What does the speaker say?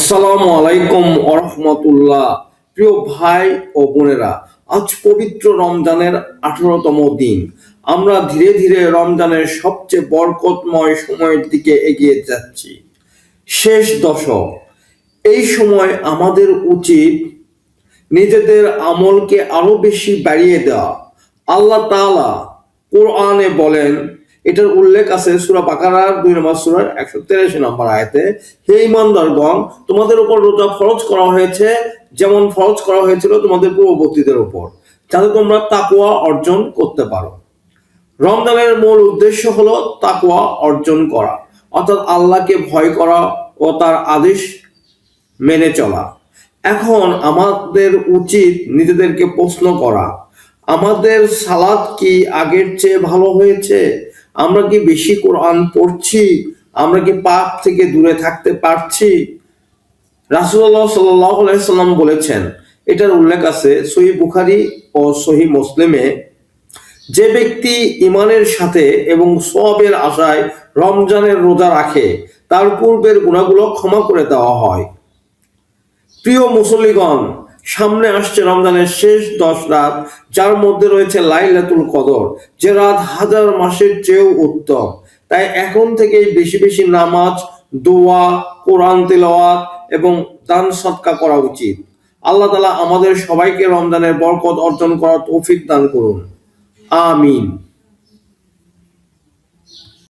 আসসালামু আলাইকুম ওরহমতুল্লাহ। প্রিয় ভাই ও বোনেরা, আজ পবিত্র রমজানের 18তম দিন। আমরা ধীরে ধীরে রমজানের সবচেয়ে বরকতময় সময়ের দিকে এগিয়ে যাচ্ছি, শেষ দশক। এই সময় আমাদের উচিত নিজেদের আমলকে আরো বেশি বাড়িয়ে দেওয়া। আল্লাহ তাআলা কোরআনে বলেন, এটার উল্লেখ আছে সূরা বাকারার 2 নম্বর সূরার 183 নম্বর আয়াতে, হে ঈমানদারগণ, তোমাদের উপর রোজা ফরজ করা হয়েছে যেমন ফরজ করা হয়েছিল তোমাদের পূর্ববর্তীদের উপর, যাতে তোমরা তাকওয়া অর্জন করতে পারো। রমজানের মূল উদ্দেশ্য হলো তাকওয়া অর্জন করা, অর্থাৎ আল্লাহকে ভয় করা ও তার আদেশ মেনে চলা। এখন আমাদের উচিত নিজেদেরকে প্রশ্ন করা, আমাদের সালাত কি আগের চেয়ে ভালো হয়েছে? আমরা কি বেশি কোরআন পড়ছি? আমরা কি পাপ থেকে দূরে থাকতে পারছি? রাসূলুল্লাহ সাল্লাল্লাহু আলাইহি সাল্লাম বলেছেন, এটার উল্লেখ আছে সহিহ বুখারী ও সহিহ মুসলিমে, যে ব্যক্তি ঈমানের সাথে এবং সওয়াবের আশায় রমজানের রোজা রাখে, তার পূর্বের গুনাহগুলো ক্ষমা করে দেওয়া হয়। প্রিয় মুসল্লিগণ, সামনে আসছে রমজানের শেষ 10 রাত, যার মধ্যে রয়েছে লাইলাতুল কদর, যে রাত হাজার মাসের চেয়েও উত্তম। তাই এখন থেকেই বেশি বেশি নামাজ, দোয়া, কোরআন তিলাওয়াত এবং দান সদকা করা উচিত। আল্লাহ তাআলা আমাদের সবাইকে রমজানের বরকত অর্জন করার তৌফিক দান করুন। আমিন।